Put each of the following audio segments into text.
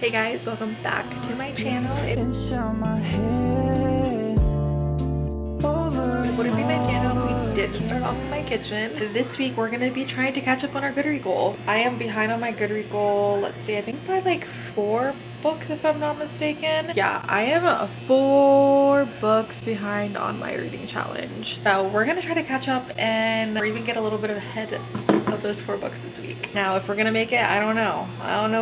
Hey guys, welcome back to my channel. It wouldn't be my channel if we didn't start off with my kitchen. This week we're gonna be trying to catch up on our Goodread goal. I am behind on my Goodread goal, let's see, I think by like 4 books if I'm not mistaken. Yeah, I am 4 books behind on my reading challenge. So we're gonna try to catch up and even get a little bit ahead of those 4 books this week. Now if we're gonna make it, I don't know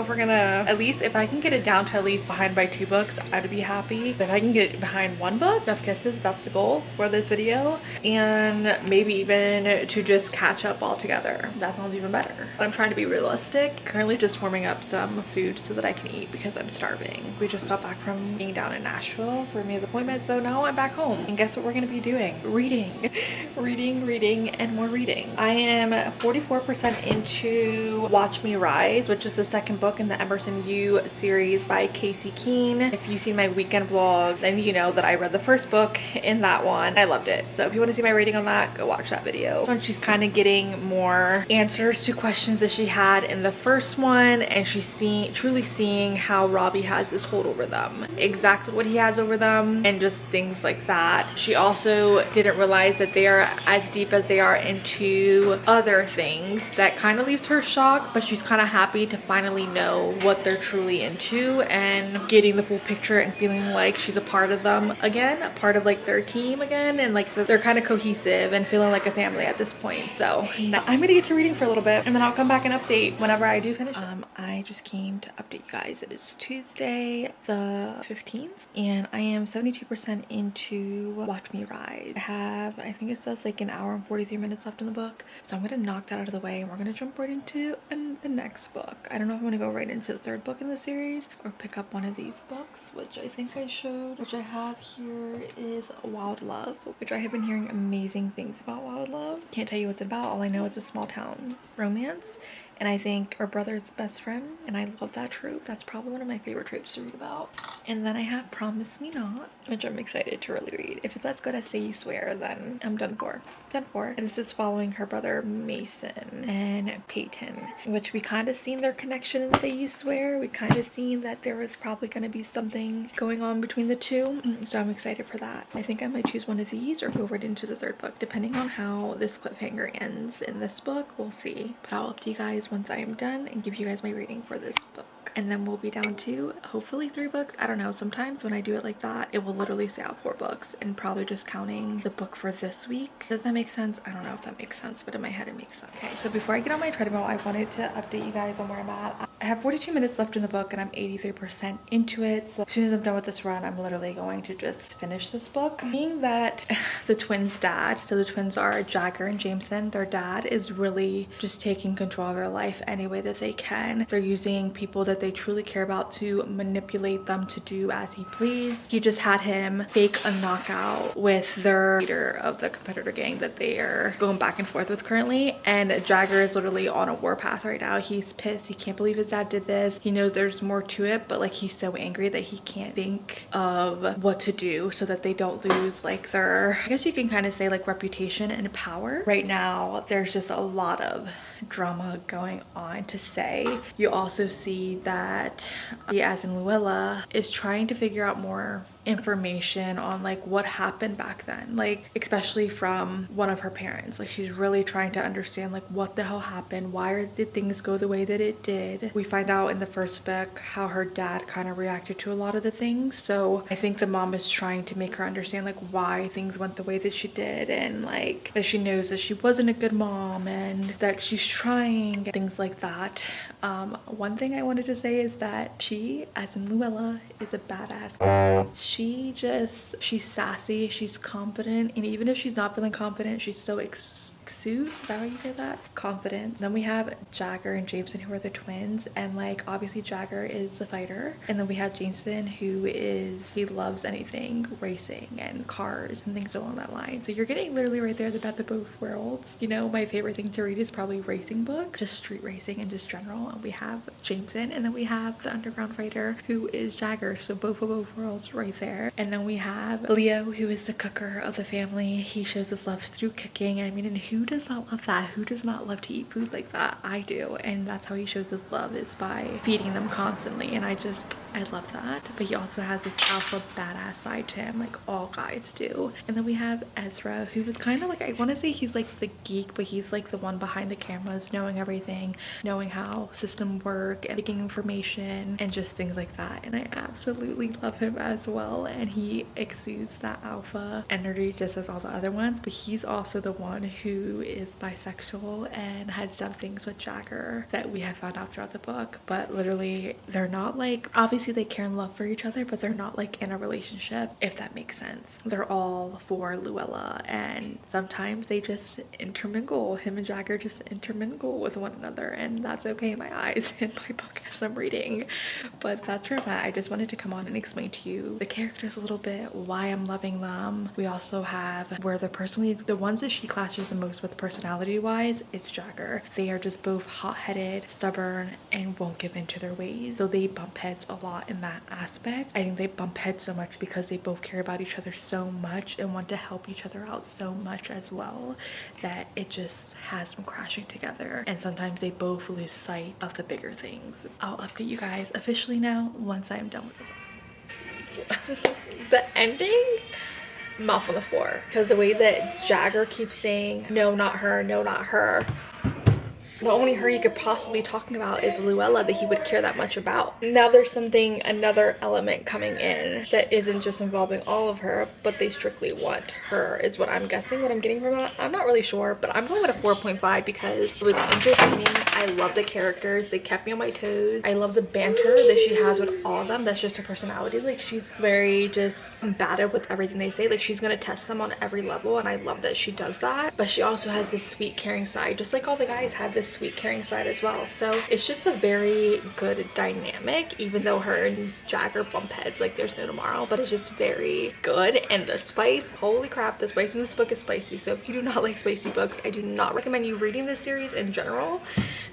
if we're gonna, at least if I can get it down to at least behind by 2 books, I'd be happy. If I can get it behind 1 book, Enough Kisses, that's the goal for this video, and maybe even to just catch up altogether. That sounds even better. But I'm trying to be realistic. Currently just warming up some food so that I can eat because I'm starving. We just got back from being down in Nashville for Mia's appointment, so now I'm back home. And guess what we're gonna be doing? Reading. reading, and more reading. I am 44% into Watch Me Rise, which is the 2nd book in the Emerson You series by Casey Keene. If you've seen my weekend vlog, then you know that I read the 1st book in that one. I loved it. So if you want to see my rating on that, go watch that video. And she's kind of getting more answers to questions that she had in the 1st one, and she's truly seeing how Robbie has this hold over them, exactly what he has over them, and just things like that. She also didn't realize that they are as deep as they are into other things. That kind of leaves her shocked, but she's kind of happy to finally know what they're truly into and getting the full picture and feeling like she's a part of them again, a part of like their team again, and like they're kind of cohesive and feeling like a family at this point. So now I'm gonna get to reading for a little bit and then I'll come back and update whenever I do finish. I just came to update you guys. It is Tuesday the 15th and I am 72% into Watch Me Rise. I think it says like an hour and 43 minutes left in the book, so I'm gonna knock that out of the way and we're gonna jump right into the next book. I don't know if I'm gonna go right into the 3rd book in the series or pick up one of these books, which I think I showed, which I have here is Wild Love, which I have been hearing amazing things about. Wild Love, can't tell you what it's about. All I know is a small town romance, and I think her brother's best friend, and I love that trope. That's probably one of my favorite tropes to read about. And then I have Promise Me Not, which I'm excited to really read. If it's as good as Say You Swear, then I'm done for. And this is following her brother Mason and Peyton, which we kind of seen their connection in Say You Swear. We kind of seen that there was probably going to be something going on between the two, so I'm excited for that. I think I might choose one of these or go right into the 3rd book, depending on how this cliffhanger ends in this book. We'll see, but I'll update you guys once I am done and give you guys my rating for this book. And then we'll be down to hopefully 3 books. I don't know, sometimes when I do it like that, it will literally say out 4 books and probably just counting the book for this week. Does that make sense? I don't know if that makes sense, but in my head it makes sense. Okay, so before I get on my treadmill, I wanted to update you guys on where I'm at. I have 42 minutes left in the book and I'm 83% into it. So as soon as I'm done with this run, I'm literally going to just finish this book. Being that the twins' dad, so the twins are Jagger and Jameson, their dad is really just taking control of their life any way that they can. They're using people that they truly care about to manipulate them to do as he please. He just had him fake a knockout with their leader of the competitor gang that they are going back and forth with currently, and Jagger is literally on a warpath right now. He's pissed. He can't believe his dad did this. He knows there's more to it, but like he's so angry that he can't think of what to do so that they don't lose like their, I guess you can kind of say, like reputation and power. Right now there's just a lot of drama going on, to say. You also see that as in Luella is trying to figure out more information on like what happened back then, like especially from one of her parents. Like she's really trying to understand like what the hell happened, why did things go the way that it did. We find out in the 1st book how her dad kind of reacted to a lot of the things, so I think the mom is trying to make her understand like why things went the way that she did, and like that she knows that she wasn't a good mom and that she's trying, things like that. One thing I wanted to say is that she, as in Luella, is a badass. She's sassy, she's confident, and even if she's not feeling confident, she's so exudes, is that how you say that? Confidence. Then we have Jagger and Jameson, who are the twins, and like obviously Jagger is the fighter, and then we have Jameson, who he loves anything racing and cars and things along that line. So you're getting literally right there the best of both worlds. You know, my favorite thing to read is probably racing books, just street racing and just general. And we have Jameson, and then we have the underground fighter, who is Jagger, so both of both worlds right there. And then we have Leo, who is the cooker of the family. He shows his love through cooking. I mean, and who who does not love that? Who does not love to eat food like that? I do, and that's how he shows his love, is by feeding them constantly, and I love that. But he also has this alpha badass side to him, like all guys do. And then we have Ezra, who was kind of like, I want to say he's like the geek, but he's like the one behind the cameras, knowing everything, knowing how systems work and taking information and just things like that. And I absolutely love him as well, and he exudes that alpha energy just as all the other ones. But he's also the one who is bisexual and has done things with Jagger that we have found out throughout the book. But literally, they're not like, obviously they care and love for each other, but they're not like in a relationship, if that makes sense. They're all for Luella, and sometimes they just intermingle. Him and Jagger just intermingle with one another, and that's okay in my eyes in my book as I'm reading. But that's where I'm at. I just wanted to come on and explain to you the characters a little bit, why I'm loving them. We also have where they're personally, the ones that she clashes the most with personality wise, it's Jagger. They are just both hot-headed, stubborn, and won't give in to their ways, so they bump heads a lot in that aspect. I think they bump heads so much because they both care about each other so much and want to help each other out so much as well, that it just has them crashing together, and sometimes they both lose sight of the bigger things. I'll update you guys officially now once I'm done with it. The ending, mouth on the floor, because the way that Jagger keeps saying no, not her, no, not her, the only her he could possibly be talking about is Luella, that he would care that much about. Now there's another element coming in that isn't just involving all of her, but they strictly want her, is what I'm guessing, what I'm getting from that. I'm not really sure, but I'm going with a 4.5 because it was entertaining. I love the characters. They kept me on my toes. I love the banter that she has with all of them. That's just her personality. Like, she's very just combative with everything they say. Like, she's gonna test them on every level, and I love that she does that. But she also has this sweet, caring side, just like all the guys have this sweet, caring side as well. So it's just a very good dynamic, even though her and Jagger bump heads like there's no tomorrow. But it's just very good. And the spice, holy crap, the spice in this book is spicy. So if you do not like spicy books, I do not recommend you reading this series in general,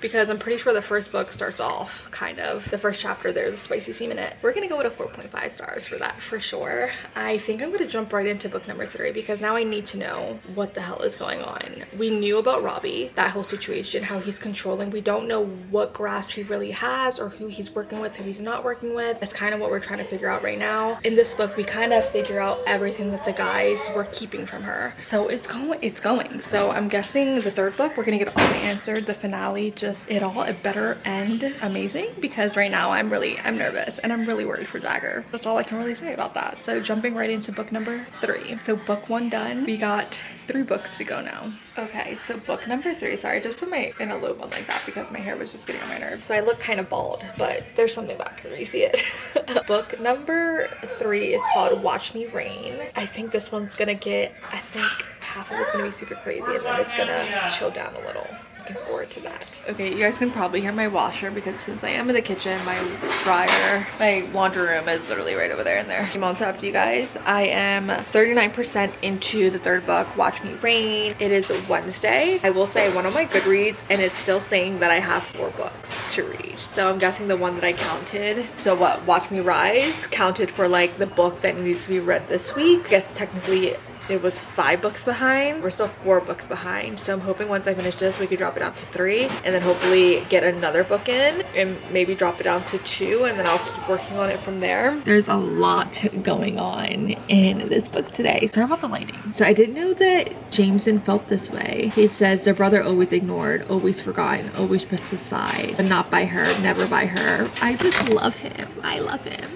because I'm pretty sure the first book starts off kind of, the first chapter, there's a spicy scene in it. We're gonna go with a 4.5 stars for that for sure. I think I'm gonna jump right into book number 3, because now I need to know what the hell is going on. We knew about Robbie, that whole situation, how he's controlling. We don't know what grasp he really has, or who he's working with, who he's not working with. That's kind of what we're trying to figure out right now. In this book, we kind of figure out everything that the guys were keeping from her. So it's going. So I'm guessing the third book, we're gonna get all the answers. The finale, just it better end amazing, because right now I'm nervous and I'm really worried for Jagger. That's all I can really say about that. So jumping right into book number 3. So book 1 done. We got 3 books to go now. Okay, so book number 3. Sorry, I just put my in a low bun like that because my hair was just getting on my nerves. So I look kind of bald, but there's something back here. You see it. Book number 3 is called Watch Me Rain. I think this one's gonna get, I think half of it's gonna be super crazy, and then it's gonna chill down a little. Looking forward to that. Okay, you guys can probably hear my washer, because since I am in the kitchen, my dryer, my laundry room is literally right over there in there. I'm on top to you guys. I am 39% into the 3rd book, Watch Me Rain. It is Wednesday. I will say I went on my Goodreads, and it's still saying that I have 4 books to read. So I'm guessing the one that I counted, so what, Watch Me Rise, counted for like the book that needs to be read this week. I guess technically it was 5 books behind. We're still 4 books behind. So I'm hoping once I finish this, we could drop it down to 3, and then hopefully get another book in, and maybe drop it down to 2, and then I'll keep working on it from there. There's a lot going on in this book today. Sorry about the lighting. So I didn't know that Jameson felt this way. He says their brother always ignored, always forgotten, always pushed aside, but not by her, never by her. I just love him. I love him.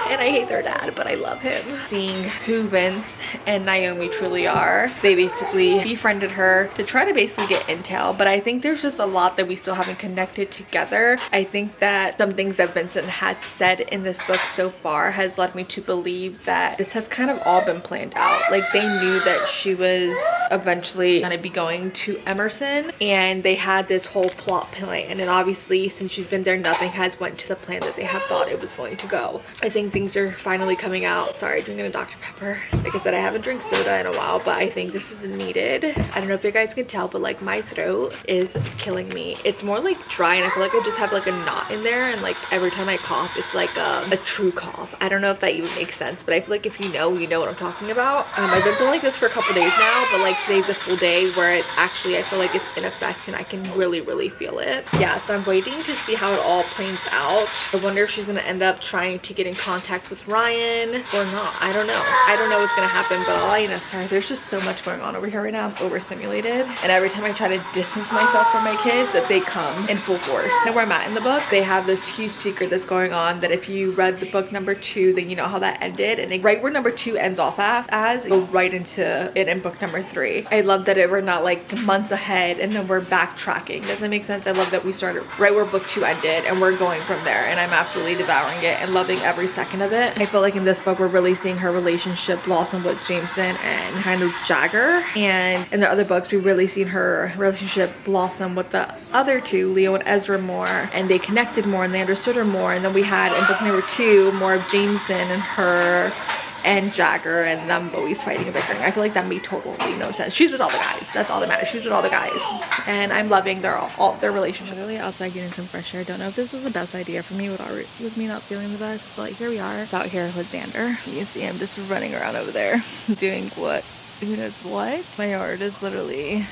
And I hate their dad, but I love him. Seeing who Vince and Naomi truly are. They basically befriended her to try to basically get intel, but I think there's just a lot that we still haven't connected together. I think that some things that Vincent had said in this book so far has led me to believe that this has kind of all been planned out. Like, they knew that she was eventually gonna be going to Emerson, and they had this whole plot plan, and obviously since she's been there, nothing has went to the plan that they had thought it was going to go. I think things are finally coming out. Sorry, drinking a Dr. Pepper. Like I said, I haven't drank soda in a while, but I think this is needed. I don't know if you guys can tell, but like my throat is killing me. It's more like dry, and I feel like I just have like a knot in there, and like every time I cough, it's like a true cough. I don't know if that even makes sense, but I feel like if you know what I'm talking about. I've been feeling like this for a couple days now, but like today's a full day where it's actually, I feel like it's in effect and I can really feel it. Yeah, so I'm waiting to see how it all plays out. I wonder if she's gonna end up trying to get in contact with Ryan or not. I don't know. I don't know what's gonna happen, but all I know, sorry, there's just so much going on over here right now. I'm overstimulated, and every time I try to distance myself from my kids, that they come in full force. And where I'm at in the book, they have this huge secret that's going on that if you read the book number 2, then you know how that ended, and then right where number 2 ends off as, go right into it in book number 3. I love that we're not like months ahead and then we're backtracking. Does that make sense? I love that we started right where book 2 ended and we're going from there, and I'm absolutely devouring it and loving every second of it. I feel like in this book we're really seeing her relationship blossom with Jameson and kind of Jagger, and in the other books we've really seen her relationship blossom with the other 2, Leo and Ezra, more, and they connected more and they understood her more. And then we had in book number 2 more of Jameson and her and Jagger and them always fighting and bickering. I feel like that made totally no sense. She's with all the guys. That's all that matters. She's with all the guys. And I'm loving their relationship. Literally outside getting some fresh air. Don't know if this was the best idea for me with me not feeling the best, but like, here we are. Just out here with Xander. You can see him just running around over there doing what? Who knows what? My yard is literally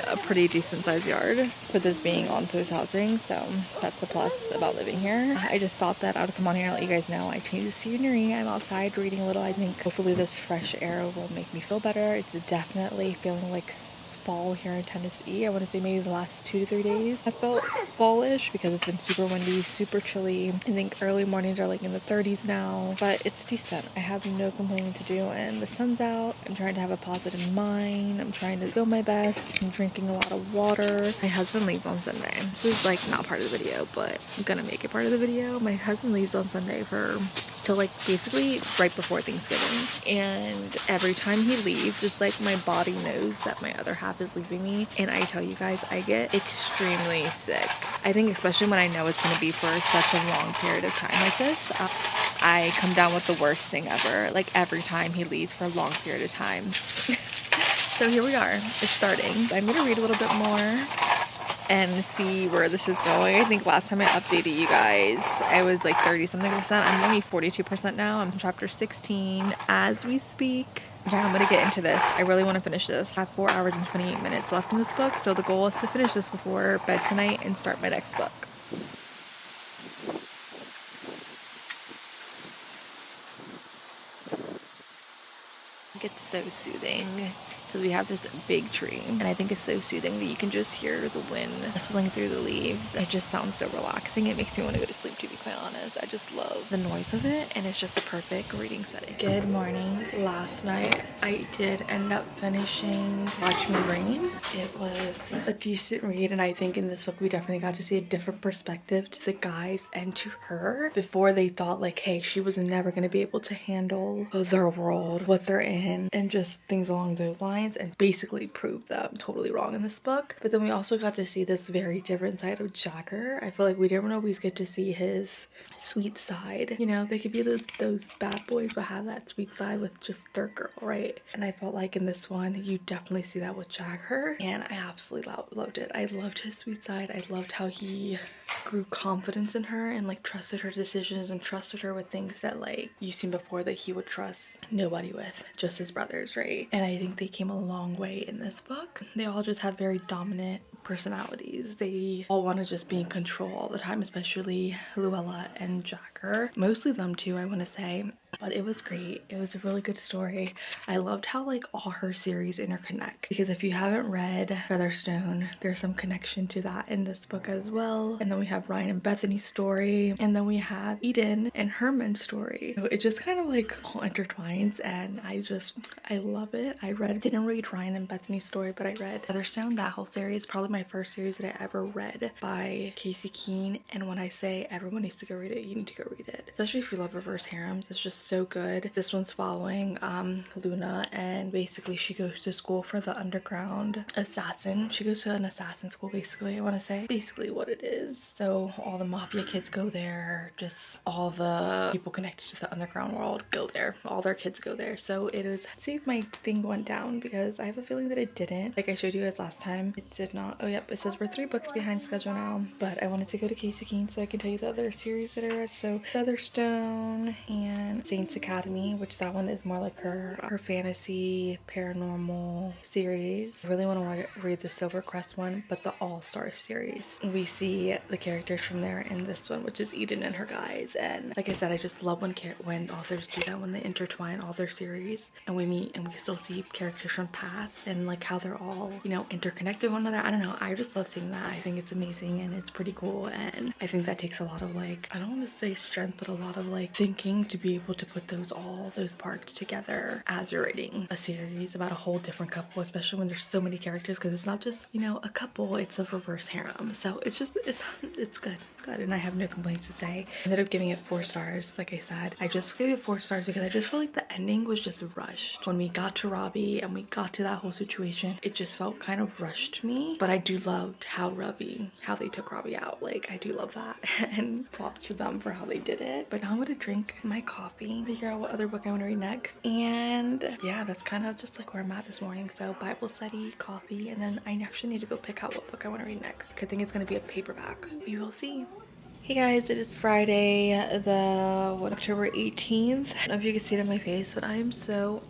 a pretty decent sized yard with this being on post housing, so that's a plus about living here. I just thought that I would come on here and let you guys know I changed the scenery. I'm outside reading a little. I think hopefully this fresh air will make me feel better. It's definitely feeling like fall here in Tennessee. I want to say maybe the last 2 to 3 days I felt fallish because it's been super windy, super chilly. I think early mornings are like in the 30s now, but it's decent. I have no complaining to do, and the sun's out. I'm trying to have a positive mind. I'm trying to feel my best. I'm drinking a lot of water. My husband leaves on Sunday. This is like not part of the video, but I'm gonna make it part of the video. My husband leaves on Sunday till like basically right before Thanksgiving, and every time he leaves, it's like my body knows that my other half is leaving me, and I tell you guys, I get extremely sick. I think especially when I know it's going to be for such a long period of time like this, I come down with the worst thing ever, like every time he leaves for a long period of time. So here we are, it's starting. I'm going to read a little bit more and see where this is going. I think last time I updated you guys, I was like 30 something percent. I'm only 42% now. I'm chapter 16 as we speak. Yeah, I'm gonna get into this. I really want to finish this. I have 4 hours and 28 minutes left in this book, so the goal is to finish this before bed tonight and start my next book. It's so soothing because we have this big tree, and I think it's so soothing that you can just hear the wind whistling through the leaves. It just sounds so relaxing. It makes me want to go to sleep, to be quite honest. I just love the noise of it, and it's just a perfect reading setting. Good morning. Last night I did end up finishing Watch Me Rain. It was a decent read, and I think in this book we definitely got to see a different perspective to the guys and to her. Before, they thought like, hey, she was never going to be able to handle their world, what they're in, and just things along those lines, and basically proved them totally wrong in this book. But then we also got to see this very different side of Jagger. I feel like we didn't always get to see his sweet side. You know, they could be those bad boys but have that sweet side with just their girl, right? And I felt like in this one you definitely see that with Jagger, and I absolutely loved it. I loved his sweet side. I loved how he grew confidence in her and like trusted her decisions and trusted her with things that like you've seen before that he would trust nobody with, just his brothers, right? And I think they came a long way in this book. They all just have very dominant personalities. They all want to just be in control all the time, especially Luella and Jagger. Mostly them two, I want to say. But it was great. It was a really good story. I loved how like all her series interconnect, because if you haven't read Featherstone, there's some connection to that in this book as well. And then we have Ryan and Bethany's story, and then we have Eden and Herman's story. So it just kind of like all intertwines, and I love it. Didn't read Ryan and Bethany's story, but I read Featherstone. That whole series, probably my first series that I ever read by Casey Keene. And when I say everyone needs to go read it, you need to go read it. Especially if you love reverse harems. It's just so good. This one's following Luna, and basically she goes to school for the underground assassin. She goes to an assassin school, basically, I want to say. Basically what it is. So all the mafia kids go there, just all the people connected to the underground world go there. All their kids go there. So it is, let's see if my thing went down, because I have a feeling that it didn't. Like I showed you guys last time, it did not. Oh yep, it says we're 3 books behind schedule now, but I wanted to go to Casey Keene so I can tell you the other series that I read. So Featherstone and Saints Academy, which that one is more like her fantasy paranormal series. I really want to read the Silvercrest one, but the All-Star series. We see the characters from there in this one, which is Eden and her guys. And like I said, I just love when authors do that, when they intertwine all their series and we meet and we still see characters from past and like how they're all, you know, interconnected with one another. I don't know, I just love seeing that. I think it's amazing and it's pretty cool, and I think that takes a lot of, like, I don't want to say strength, but a lot of like thinking to be able to put all those parts together as you're writing a series about a whole different couple, especially when there's so many characters, because it's not just, you know, a couple, it's a reverse harem. So it's just, it's good, and I have no complaints to say. I ended up giving it 4 stars. Like I said, I just gave it 4 stars because I just feel like the ending was just rushed. When we got to Robbie and we got to that whole situation, it just felt kind of rushed to me. But I do love how they took Robbie out. Like, I do love that, and props to them for how they did it. But now I'm gonna drink my coffee, figure out what other book I want to read next, and yeah, that's kind of just like where I'm at this morning. So Bible study, coffee, and then I actually need to go pick out what book I want to read next. I think it's gonna be a paperback. We will see. Hey guys, it is Friday, October 18th. I don't know if you can see it in my face, but I am so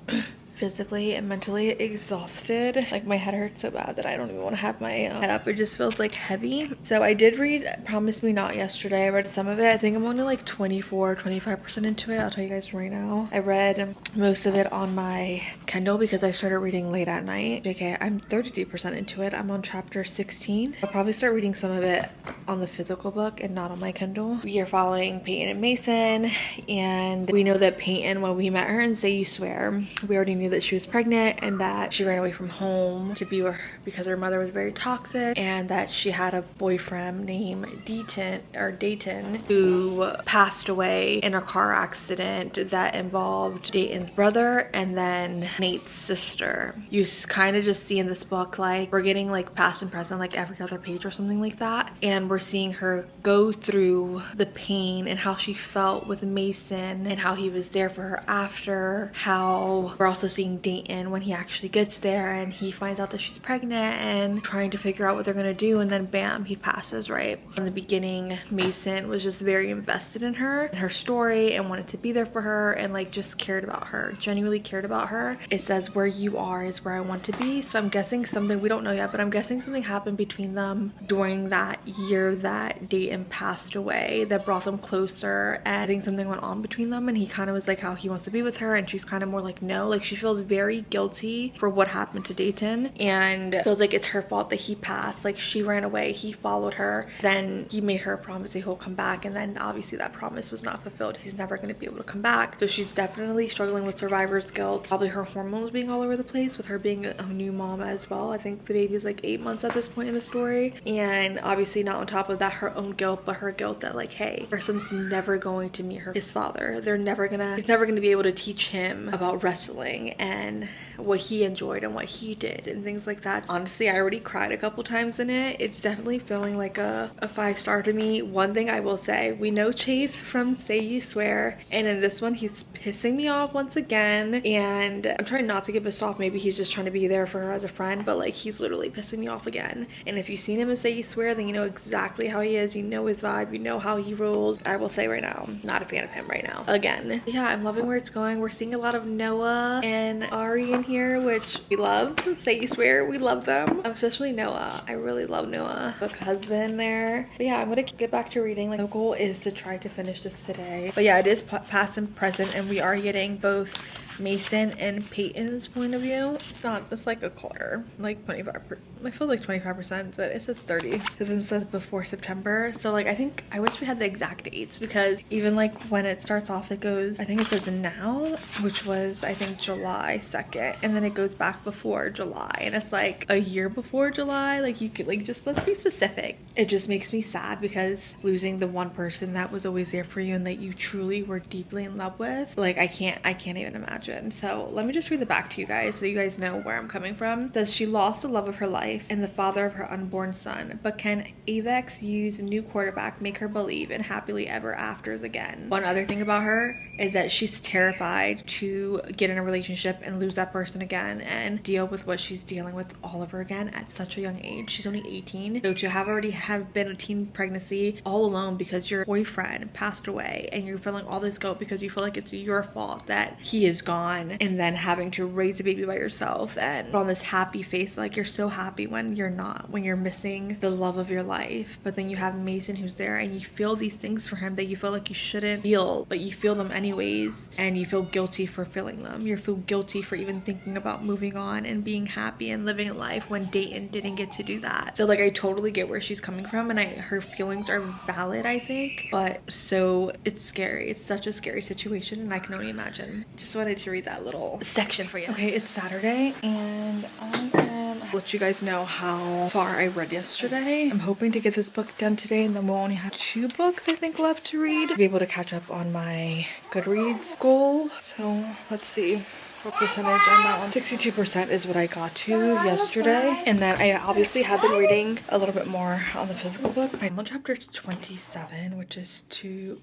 physically and mentally exhausted. Like, my head hurts so bad that I don't even want to have my head up. It just feels like heavy. So I did read Promise Me Not yesterday. I read some of it. I think I'm only like 25% into it. I'll tell you guys right now. I read most of it on my Kindle because I started reading late at night. JK, I'm 32% into it. I'm on chapter 16. I'll probably start reading some of it on the physical book and not on my Kindle. We are following Peyton and Mason, and we know that Peyton, when we met her in Say You Swear, we already knew that she was pregnant and that she ran away from home to be with her because her mother was very toxic, and that she had a boyfriend named Dayton who passed away in a car accident that involved Dayton's brother and then Nate's sister. You kind of just see in this book, like, we're getting like past and present like every other page or something like that, and we're seeing her go through the pain and how she felt with Mason and how he was there for her after. How we're also seeing Dayton when he actually gets there and he finds out that she's pregnant and trying to figure out what they're gonna do, and then bam, he passes, right? In the beginning, Mason was just very invested in her and her story and wanted to be there for her and like just cared about her, genuinely cared about her. It says where you are is where I want to be. So I'm guessing something, we don't know yet, but I'm guessing something happened between them during that year that Dayton passed away that brought them closer, and I think something went on between them, and he kind of was like how he wants to be with her, and she's kind of more like no, like she feels very guilty for what happened to Dayton and feels like it's her fault that he passed. Like, she ran away, he followed her, then he made her a promise that he'll come back, and then obviously that promise was not fulfilled. He's never going to be able to come back. So she's definitely struggling with survivor's guilt, probably her hormones being all over the place with her being a new mom as well. I think the baby's like 8 months at this point in the story, and obviously not on top of that her own guilt, but her guilt that like, hey, her son's never going to meet his father. He's never gonna be able to teach him about wrestling and what he enjoyed and what he did and things like that. Honestly, I already cried a couple times in it. It's definitely feeling like a 5-star to me. One thing I will say, we know Chase from Say You Swear, and in this one he's pissing me off once again, and I'm trying not to get pissed off. Maybe he's just trying to be there for her as a friend, but like, he's literally pissing me off again. And if you've seen him in Say You Swear, then you know exactly how he is. You know his vibe, you know how he rolls. I will say right now, not a fan of him right now again. Yeah, I'm loving where it's going. We're seeing a lot of Noah and Ari in here, which we love. Say You Swear, we love them, especially Noah. I really love Noah, book husband there. But yeah, I'm gonna get back to reading. Like, the goal is to try to finish this today. But yeah, it is past and present, and we are getting both Mason and Peyton's point of view. It's like a quarter, like 25%. I feel like 25%, but it says 30 because it says before September. So like I wish we had the exact dates, because even like when it starts off, it goes, I think it says now, which was I think July 2nd, and then it goes back before July, and it's like a year before July. Like you could like, just let's be specific. It just makes me sad, because losing the one person that was always there for you and that you truly were deeply in love with, like I can't even imagine. So let me just read the back to you guys so you guys know where I'm coming from. It says she lost the love of her life and the father of her unborn son, but can Avex use new quarterback make her believe in happily ever afters again? One other thing about her is that she's terrified to get in a relationship and lose that person again and deal with what she's dealing with all over again at such a young age. She's only 18, so to have been a teen pregnancy all alone because your boyfriend passed away and you're feeling all this guilt because you feel like it's your fault that he is gone, and then having to raise a baby by yourself and put on this happy face like you're so happy when you're not, when you're missing the love of your life. But then you have Mason who's there and you feel these things for him that you feel like you shouldn't feel, but you feel them anyways, and you feel guilty for feeling them. You feel guilty for even thinking about moving on and being happy and living a life when Dayton didn't get to do that. So like I totally get where she's coming from, and her feelings are valid, I think, but so it's scary. It's such a scary situation, and I can only imagine. Just wanted to read that little section for you. Okay, it's Saturday and I'll let you guys know how far I read yesterday. I'm hoping to get this book done today, and then we'll only have 2 books I think left to read to be able to catch up on my Goodreads goal. So let's see what percentage on that one. 62% is what I got to yesterday, and then I obviously have been reading a little bit more on the physical book. I'm on chapter 27, which is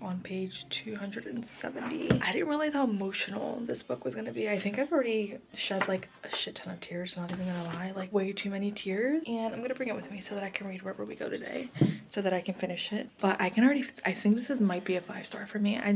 on page 270. I didn't realize how emotional this book was gonna be. I think I've already shed like a shit ton of tears, not even gonna lie, like way too many tears, and I'm gonna bring it with me so that I can read wherever we go today, so that I can finish it. But I think this might be a 5-star for me. I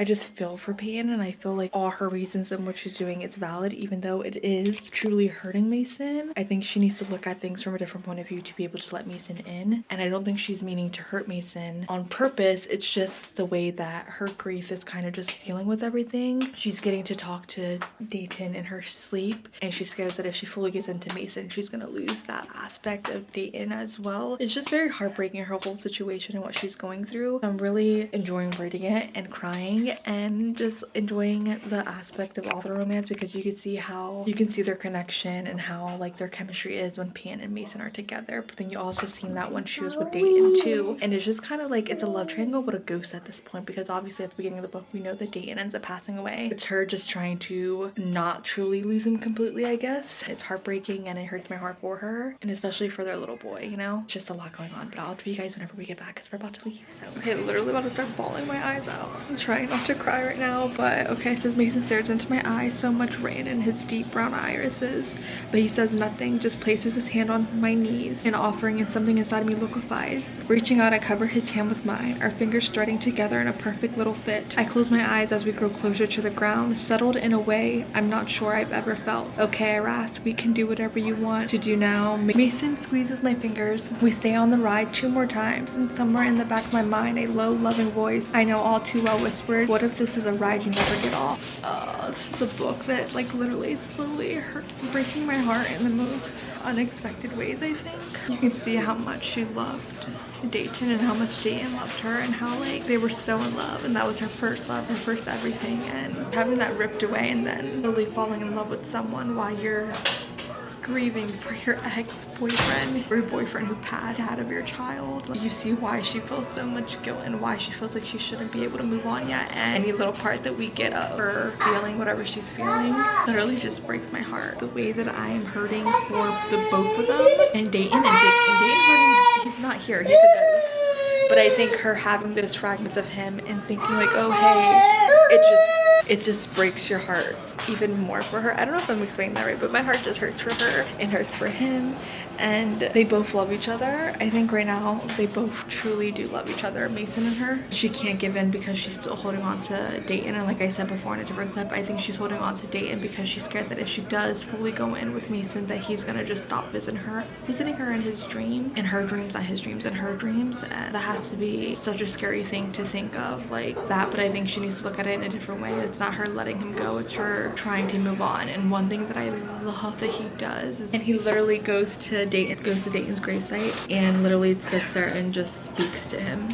just feel for Peyton, and I feel like all her reasons in which she's doing it's valid, even though it is truly hurting Mason. I think she needs to look at things from a different point of view to be able to let Mason in, and I don't think she's meaning to hurt Mason on purpose. It's just the way that her grief is kind of just dealing with everything. She's getting to talk to Dayton in her sleep, and she scares that if she fully gets into Mason, she's gonna lose that aspect of Dayton as well. It's just very heartbreaking, her whole situation and what she's going through. I'm really enjoying reading it and crying and just enjoying the aspect of all the romance, because you can see their connection and how like their chemistry is when Pan and Mason are together. But then you also seen that when she was with Dayton too, and it's just kind of like it's a love triangle but a ghost at this point, because obviously at the beginning of the book we know that Dayton ends up passing away. It's her just trying to not truly lose him completely, I guess. It's heartbreaking, and it hurts my heart for her, and especially for their little boy, you know. It's just a lot going on, but I'll tell you guys whenever we get back because we're about to leave. So okay, literally about to start bawling my eyes out. I'm trying not to cry right now, but okay. It says Mason stares into my eyes, so much rain in his deep brown irises, but he says nothing, just places his hand on my knees, and offering, and something inside me liquefies. Reaching out, I cover his hand with mine, our fingers threading together in a perfect little fit. I close my eyes as we grow closer to the ground, settled in a way I'm not sure I've ever felt. Okay, I rasp, we can do whatever you want to do now. Mason squeezes my fingers. We stay on the ride 2 more times, and somewhere in the back of my mind, a low, loving voice I know all too well whispered, what if this is a ride you never get off? This is a book that like literally slowly breaking my heart in the most unexpected ways. I think you can see how much she loved Dayton and how much Dayton loved her, and how like they were so in love, and that was her first love, her first everything, and having that ripped away and then really falling in love with someone while you're grieving for your ex-boyfriend, or your boyfriend who passed, dad of your child. You see why she feels so much guilt and why she feels like she shouldn't be able to move on yet, and any little part that we get of her feeling whatever she's feeling literally just breaks my heart. The way that I am hurting for the both of them, and Dayton hurting, he's not here, he's a ghost, but I think her having those fragments of him and thinking like, oh hey, it just breaks your heart even more for her. I don't know if I'm explaining that right, but my heart just hurts for her and hurts for him, and they both love each other. I think right now they both truly do love each other, Mason and her. She can't give in because she's still holding on to Dayton, and like I said before in a different clip, I think she's holding on to Dayton because she's scared that if she does fully go in with Mason, that he's gonna just stop visiting her in his dreams, in her dreams, not his dreams, in her dreams. And that has to be such a scary thing to think of like that, but I think she needs to look at it in a different way. It's not her letting him go, it's her trying to move on. And one thing that I love that he does is, and he literally goes to Dayton's gravesite and literally sits there and just speaks to him.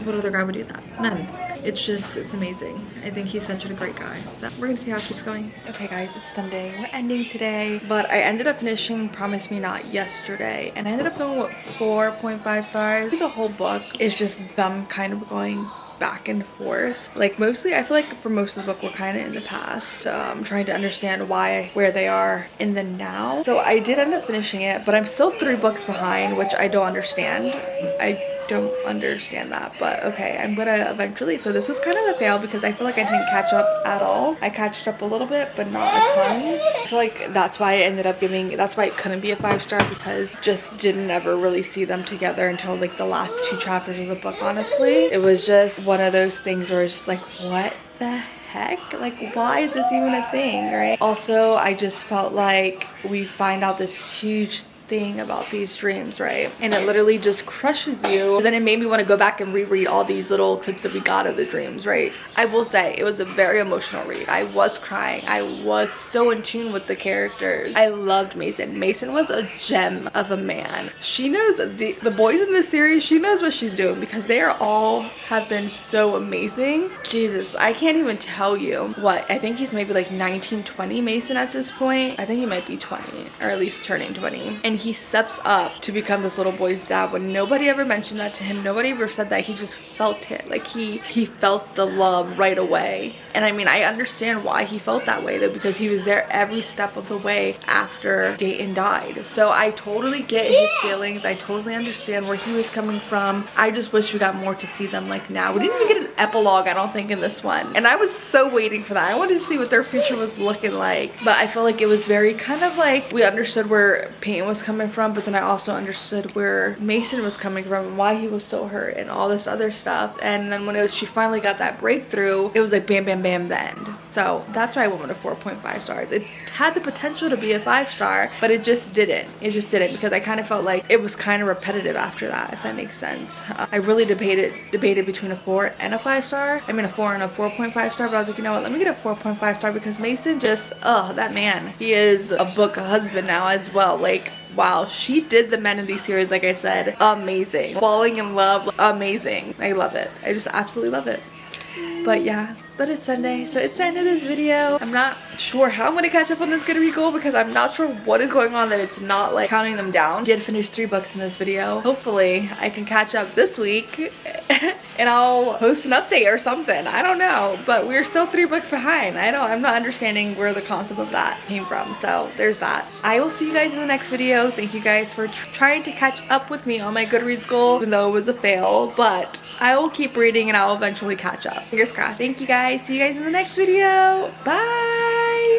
What other guy would do that? None. It's amazing. I think he's such a great guy. So we're gonna see how it keeps going. Okay guys, it's Sunday. We're ending today, but I ended up finishing Promise Me Not yesterday, and I ended up going with 4.5 stars. I think the whole book is just them kind of going back and forth. Like mostly, I feel like for most of the book we're kind of in the past, trying to understand where they are in the now. So I did end up finishing it, but I'm still 3 books behind, which I don't understand. I don't understand that, but okay, I'm gonna eventually. So this was kind of a fail because I feel like I didn't catch up at all. I catched up a little bit, but not a ton. I feel like that's why I ended up that's why it couldn't be a 5-star, because just didn't ever really see them together until like the last 2 chapters of the book. Honestly, it was just one of those things where it's just like, what the heck, like why is this even a thing, right? Also, I just felt like we find out this huge thing about these dreams, right, and it literally just crushes you. And then it made me want to go back and reread all these little clips that we got of the dreams, right? I will say it was a very emotional read. I was crying. I was so in tune with the characters. I loved Mason. Mason was a gem of a man. She knows the boys in this series, she knows what she's doing because they are all have been so amazing. Jesus, I can't even tell you what. I think he's maybe like 19, 20 Mason at this point. I think he might be 20, or at least turning 20. And he steps up to become this little boy's dad when nobody ever mentioned that to him. Nobody ever said that. He just felt it. Like he felt the love right away. And I mean, I understand why he felt that way though, because he was there every step of the way after Dayton died. So I totally get his feelings. I totally understand where he was coming from. I just wish we got more to see them like now. We didn't even get an epilogue, I don't think, in this one. And I was so waiting for that. I wanted to see what their future was looking like. But I feel like it was very kind of like, we understood where Peyton was coming from, but then I also understood where Mason was coming from and why he was so hurt and all this other stuff. And then when she finally got that breakthrough, it was like bam bam bam, the end. So that's why I went with a 4.5 stars. It had the potential to be a 5-star, but it just didn't. It just didn't, because I kind of felt like it was kind of repetitive after that, if that makes sense. I really debated between a 4 and a 5-star. I mean a 4 and a 4.5 star, but I was like, you know what, let me get a 4.5 star because Mason just, oh, that man, he is a book husband now as well. Like, wow, she did the men in these series, like I said, amazing. Falling in love, amazing. I love it. I just absolutely love it. But yeah, but it's Sunday, so it's the end of this video. I'm not sure how I'm gonna catch up on this Goodreads goal because I'm not sure what is going on that it's not like counting them down. Did finish 3 books in this video. Hopefully I can catch up this week and I'll post an update or something. I don't know, but we're still 3 books behind. I'm not understanding where the concept of that came from, so there's that. I will see you guys in the next video. Thank you guys for trying to catch up with me on my Goodreads goal, even though it was a fail, but I will keep reading and I'll eventually catch up. Fingers crossed. Thank you guys. See you guys in the next video. Bye.